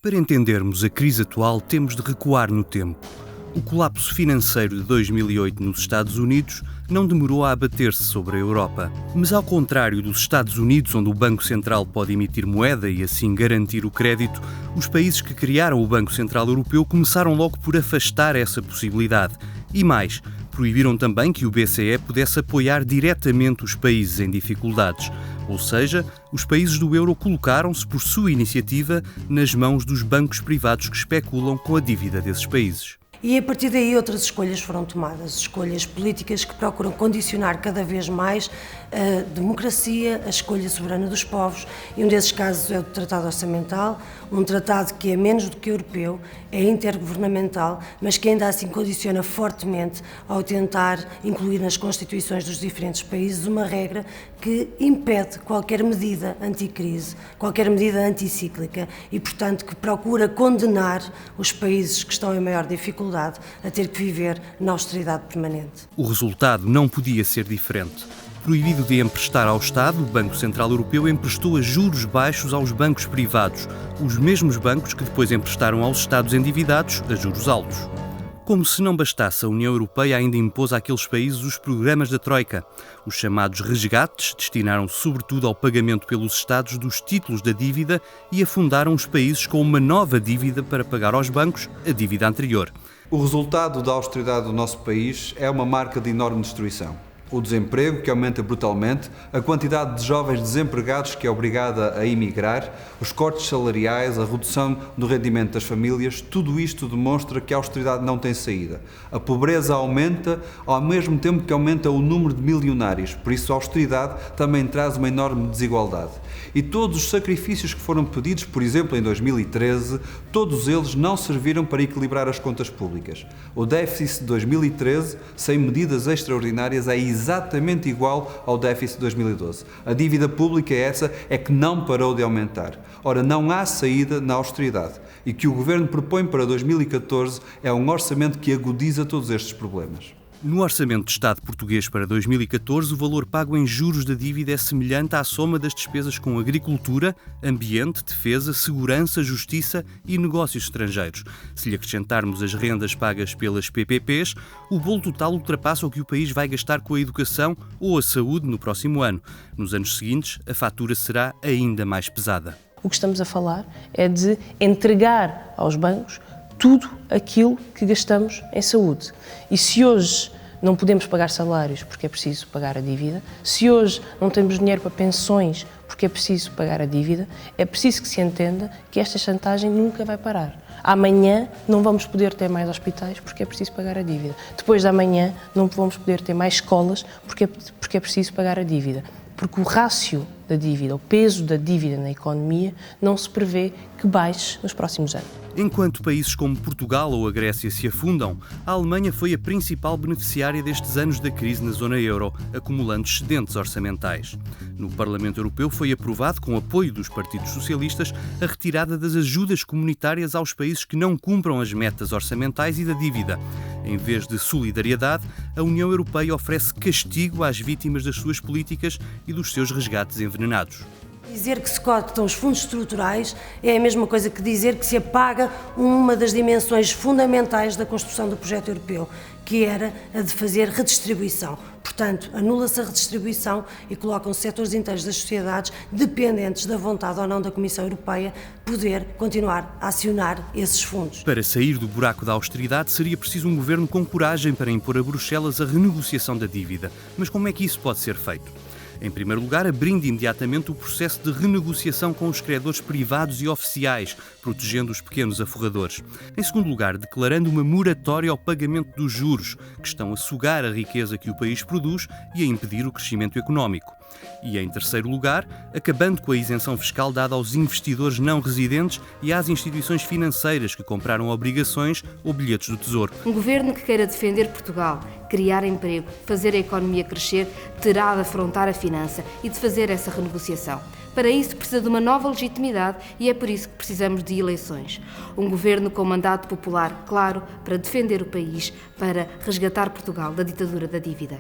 Para entendermos a crise atual, temos de recuar no tempo. O colapso financeiro de 2008 nos Estados Unidos não demorou a abater-se sobre a Europa. Mas ao contrário dos Estados Unidos, onde o Banco Central pode emitir moeda e assim garantir o crédito, os países que criaram o Banco Central Europeu começaram logo por afastar essa possibilidade. E mais, proibiram também que o BCE pudesse apoiar diretamente os países em dificuldades. Ou seja, os países do euro colocaram-se, por sua iniciativa, nas mãos dos bancos privados que especulam com a dívida desses países. E a partir daí outras escolhas foram tomadas, escolhas políticas que procuram condicionar cada vez mais a democracia, a escolha soberana dos povos, e um desses casos é o Tratado Orçamental, um tratado que é menos do que europeu, é intergovernamental, mas que ainda assim condiciona fortemente ao tentar incluir nas constituições dos diferentes países uma regra que impede qualquer medida anticrise, qualquer medida anticíclica e, portanto, que procura condenar os países que estão em maior dificuldade a ter que viver na austeridade permanente. O resultado não podia ser diferente. Proibido de emprestar ao Estado, o Banco Central Europeu emprestou a juros baixos aos bancos privados, os mesmos bancos que depois emprestaram aos Estados endividados a juros altos. Como se não bastasse, a União Europeia ainda impôs àqueles países os programas da Troika. Os chamados resgates destinaram-se sobretudo ao pagamento pelos Estados dos títulos da dívida e afundaram os países com uma nova dívida para pagar aos bancos a dívida anterior. O resultado da austeridade do nosso país é uma marca de enorme destruição. O desemprego, que aumenta brutalmente, a quantidade de jovens desempregados que é obrigada a emigrar, os cortes salariais, a redução do rendimento das famílias, tudo isto demonstra que a austeridade não tem saída. A pobreza aumenta ao mesmo tempo que aumenta o número de milionários, por isso a austeridade também traz uma enorme desigualdade. E todos os sacrifícios que foram pedidos, por exemplo, em 2013, todos eles não serviram para equilibrar as contas públicas. O déficit de 2013, sem medidas extraordinárias, é exatamente igual ao déficit de 2012. A dívida pública é que não parou de aumentar. Ora, não há saída na austeridade. E que o Governo propõe para 2014 é um orçamento que agudiza todos estes problemas. No Orçamento de Estado português para 2014, o valor pago em juros da dívida é semelhante à soma das despesas com agricultura, ambiente, defesa, segurança, justiça e negócios estrangeiros. Se lhe acrescentarmos as rendas pagas pelas PPPs, o bolo total ultrapassa o que o país vai gastar com a educação ou a saúde no próximo ano. Nos anos seguintes, a fatura será ainda mais pesada. O que estamos a falar é de entregar aos bancos tudo aquilo que gastamos em saúde. E se hoje não podemos pagar salários porque é preciso pagar a dívida, se hoje não temos dinheiro para pensões porque é preciso pagar a dívida, é preciso que se entenda que esta chantagem nunca vai parar. Amanhã não vamos poder ter mais hospitais porque é preciso pagar a dívida. Depois de amanhã não vamos poder ter mais escolas porque é preciso pagar a dívida. Porque o rácio da dívida, o peso da dívida na economia, não se prevê que baixe nos próximos anos. Enquanto países como Portugal ou a Grécia se afundam, a Alemanha foi a principal beneficiária destes anos da crise na zona euro, acumulando excedentes orçamentais. No Parlamento Europeu foi aprovado, com apoio dos partidos socialistas, a retirada das ajudas comunitárias aos países que não cumpram as metas orçamentais e da dívida. Em vez de solidariedade, a União Europeia oferece castigo às vítimas das suas políticas e dos seus resgates envenenados. Dizer que se cortam os fundos estruturais é a mesma coisa que dizer que se apaga uma das dimensões fundamentais da construção do projeto europeu, que era a de fazer redistribuição. Portanto, anula-se a redistribuição e colocam-se setores inteiros das sociedades dependentes da vontade ou não da Comissão Europeia poder continuar a acionar esses fundos. Para sair do buraco da austeridade seria preciso um governo com coragem para impor a Bruxelas a renegociação da dívida. Mas como é que isso pode ser feito? Em primeiro lugar, abrindo imediatamente o processo de renegociação com os credores privados e oficiais, protegendo os pequenos aforradores. Em segundo lugar, declarando uma moratória ao pagamento dos juros, que estão a sugar a riqueza que o país produz e a impedir o crescimento económico. E, em terceiro lugar, acabando com a isenção fiscal dada aos investidores não residentes e às instituições financeiras que compraram obrigações ou bilhetes do Tesouro. Um governo que queira defender Portugal, criar emprego, fazer a economia crescer, terá de afrontar a finança e de fazer essa renegociação. Para isso precisa de uma nova legitimidade e é por isso que precisamos de eleições. Um governo com mandato popular claro para defender o país, para resgatar Portugal da ditadura da dívida.